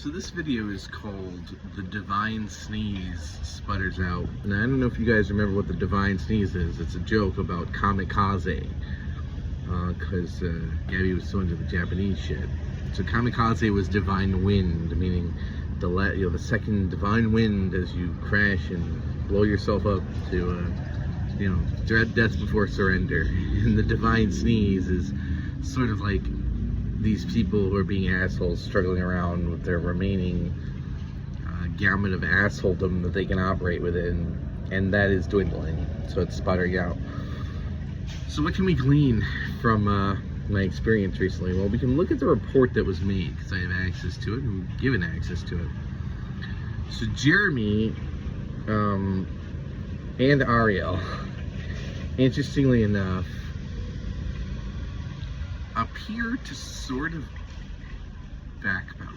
So this video is called The Divine Sneeze Sputters Out. And I don't know if you guys remember what the Divine Sneeze is. It's a joke about kamikaze. Because Gabby was so into the Japanese shit. So kamikaze was divine wind, meaning the second divine wind as you crash and blow yourself up to, death before surrender. And the divine sneeze is sort of like these people who are being assholes struggling around with their remaining gamut of assholedom that they can operate within, and that is dwindling, so it's sputtering out. So what can we glean from my experience recently? Well, we can look at the report that was made, because I have access to it and given access to it. So Jeremy and Ariel, interestingly enough, appear to sort of backpedal.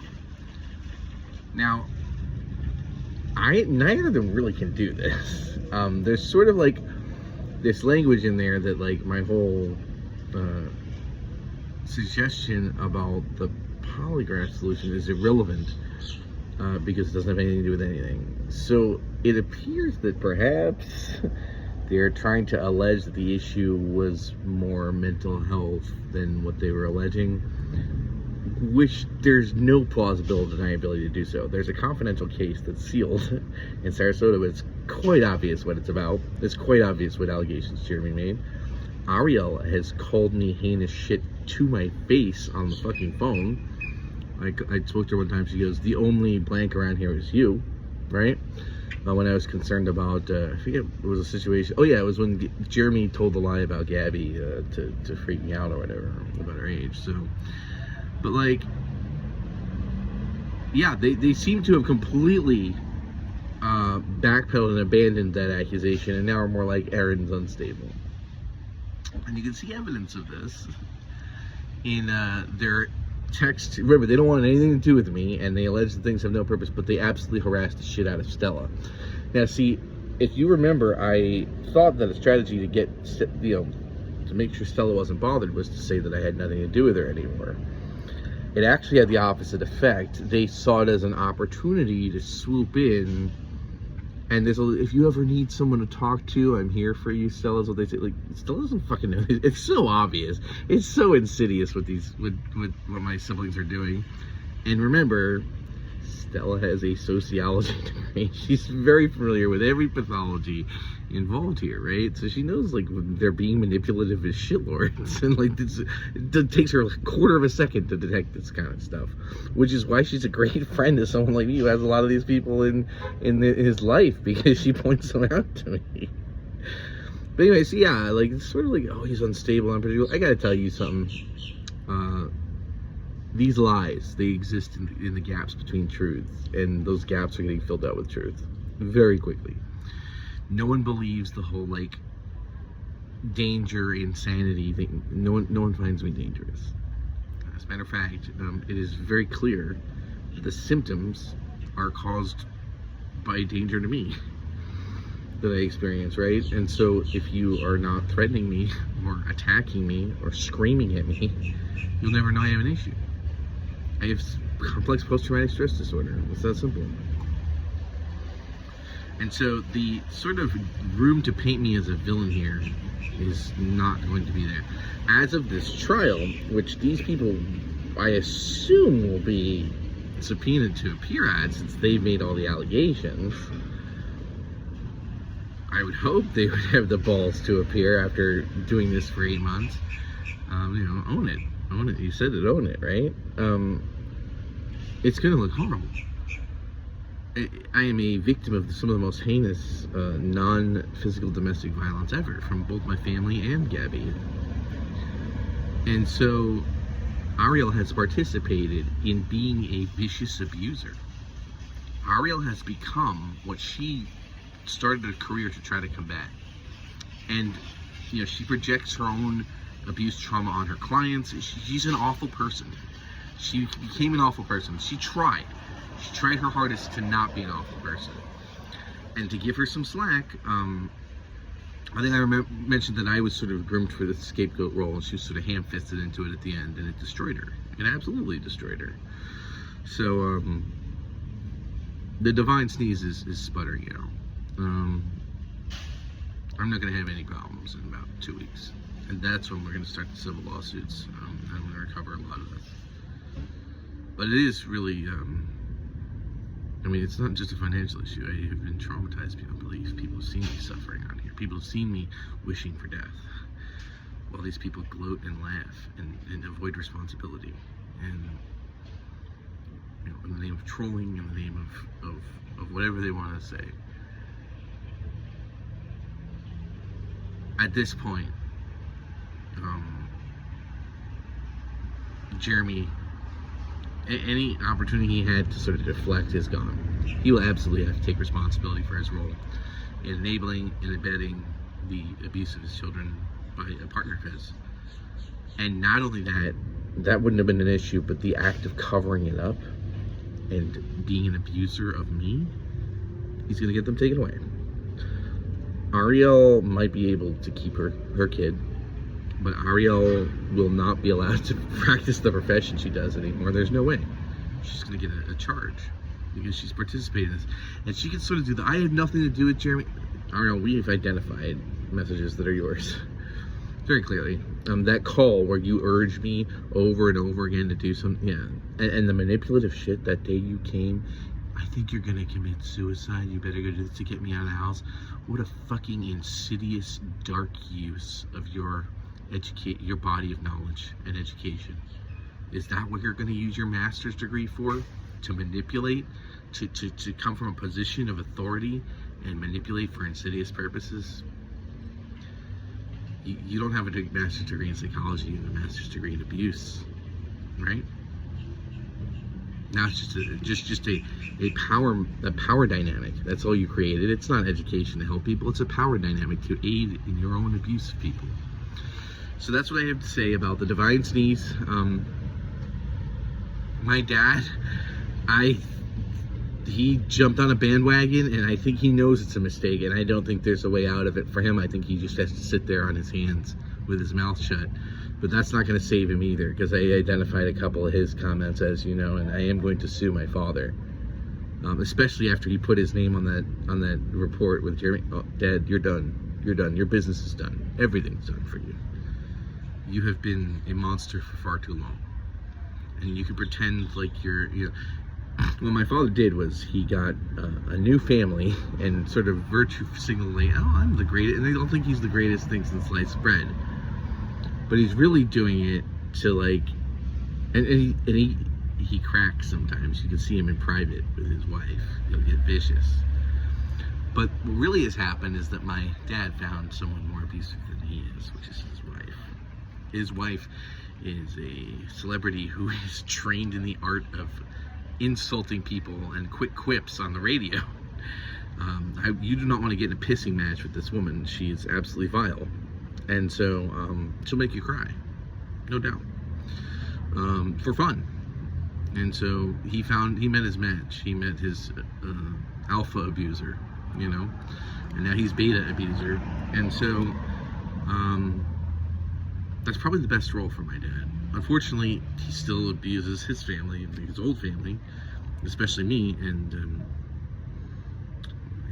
Now, neither of them really can do this. There's sort of like this language in there that like my whole suggestion about the polygraph solution is irrelevant because it doesn't have anything to do with anything. So it appears that perhaps they're trying to allege that the issue was more mental health than what they were alleging, which there's no plausible deniability to do so. There's a confidential case that's sealed in Sarasota, but it's quite obvious what it's about. It's quite obvious what allegations Jeremy made. Ariel has called me heinous shit to my face on the fucking phone. I spoke to her one time, she goes, "The only blank around here is you," right? When I was concerned about, I forget, it was a situation, oh yeah, it was when Jeremy told the lie about Gabby to freak me out or whatever, about her age, so, but like, yeah, they seem to have completely backpedaled and abandoned that accusation, and now are more like Aaron's unstable. And you can see evidence of this in their text. Remember, they don't want anything to do with me, and they allege that things have no purpose, but they absolutely harassed the shit out of Stella. Now, see, if you remember, I thought that a strategy to get, to make sure Stella wasn't bothered was to say that I had nothing to do with her anymore. It actually had the opposite effect. They saw it as an opportunity to swoop in, and if you ever need someone to talk to, I'm here for you, Stella. Is what they say. Like, Stella doesn't fucking know. It's so obvious. It's so insidious what what my siblings are doing. And remember, Stella has a sociology degree. She's very familiar with every pathology involved here, right? So she knows like when they're being manipulative as shitlords, and like it takes her a quarter of a second to detect this kind of stuff, which is why she's a great friend to someone like me who has a lot of these people in his life, because she points them out to me. But anyway, so yeah, like it's sort of like, oh, he's unstable, unpredictable. I gotta tell you something. These lies, they exist in the gaps between truths, and those gaps are getting filled out with truth very quickly. No one believes the whole like danger, insanity thing. No one finds me dangerous. As a matter of fact, it is very clear that the symptoms are caused by danger to me that I experience, right? And so if you are not threatening me or attacking me or screaming at me, you'll never know I have an issue. I have complex post-traumatic stress disorder. It's that simple. And so the sort of room to paint me as a villain here is not going to be there. As of this trial, which these people, I assume, will be subpoenaed to appear at, since they've made all the allegations, I would hope they would have the balls to appear after doing this for 8 months. Own it. Own it. You said it, own it, right? It's going to look horrible. I am a victim of some of the most heinous non-physical domestic violence ever from both my family and Gabby. And so Ariel has participated in being a vicious abuser. Ariel has become what she started a career to try to combat. And, she projects her own abuse trauma on her clients. She's an awful person. She became an awful person. She tried her hardest to not be an awful person. And to give her some slack, I think I mentioned that I was sort of groomed for the scapegoat role, and she was sort of ham-fisted into it at the end, and it destroyed her. It absolutely destroyed her. So, the divine sneeze is sputtering out. I'm not going to have any problems in about 2 weeks. And that's when we're going to start the civil lawsuits. I'm going to recover a lot of this. But it is really, I mean, it's not just a financial issue. I have been traumatized beyond belief. People have seen me suffering on here. People have seen me wishing for death. While these people gloat and laugh and avoid responsibility. And, you know, in the name of trolling, in the name of whatever they want to say. At this point, Jeremy, any opportunity he had to sort of deflect is gone. He will absolutely have to take responsibility for his role in enabling and abetting the abuse of his children by a partner of his. And not only that, that wouldn't have been an issue, but the act of covering it up and being an abuser of me, he's gonna get them taken away. Ariel might be able to keep her kid, but Ariel will not be allowed to practice the profession she does anymore. There's no way. She's going to get a charge because she's participating in this. And she can sort of do the, I have nothing to do with Jeremy. Ariel, we have identified messages that are yours very clearly. That call where you urged me over and over again to do something, yeah. And the manipulative shit that day you came, I think you're gonna commit suicide. You better go do this to get me out of the house. What a fucking insidious, dark use of your body of knowledge and education. Is that what you're gonna use your master's degree for? To manipulate? To come from a position of authority and manipulate for insidious purposes? You don't have a master's degree in psychology, you have a master's degree in abuse, right? Now it's just a power dynamic. That's all you created. It's not education to help people. It's a power dynamic to aid in your own abuse of people. So that's what I have to say about the divine sneeze. My dad, he jumped on a bandwagon, and I think he knows it's a mistake, and I don't think there's a way out of it for him. I think he just has to sit there on his hands with his mouth shut. But that's not going to save him either, because I identified a couple of his comments, as you know, and I am going to sue my father, especially after he put his name on that report with Jeremy. Oh, Dad, you're done. You're done. Your business is done. Everything's done for you. You have been a monster for far too long, and you can pretend like you're. What my father did was he got a new family and sort of virtue signaling, oh, I'm the greatest, and they don't think he's the greatest thing since sliced bread. But he's really doing it to like, and he cracks sometimes. You can see him in private with his wife. He'll get vicious. But what really has happened is that my dad found someone more abusive than he is, which is his wife. His wife is a celebrity who is trained in the art of insulting people and quick quips on the radio. You do not want to get in a pissing match with this woman. She is absolutely vile. And so she'll make you cry, no doubt, for fun. And so he met his match. He met his alpha abuser, and now he's beta abuser. And so that's probably the best role for my dad. Unfortunately, he still abuses his family, his old family, especially me, and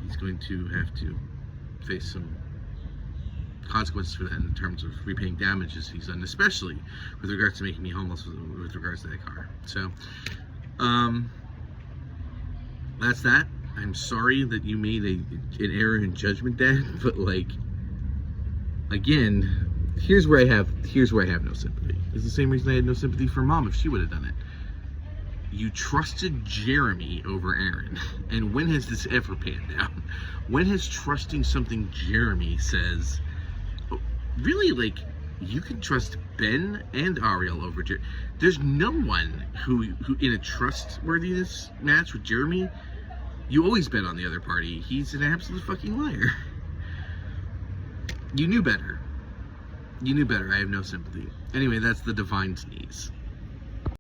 he's going to have to face some consequences for that in terms of repaying damages he's done, especially with regards to making me homeless with regards to that car. So that's that. I'm sorry that you made an error in judgment, Dad, but like, again, here's where I have no sympathy. It's the same reason I had no sympathy for Mom if she would have done it. You trusted Jeremy over Aaron, and when has this ever panned out? When has trusting something Jeremy says, really, like, you can trust Ben and Ariel over Jeremy? There's no one who in a trustworthiness match with Jeremy, you always bet on the other party. He's an absolute fucking liar. You knew better. You knew better. I have no sympathy. Anyway, that's the divine sneeze.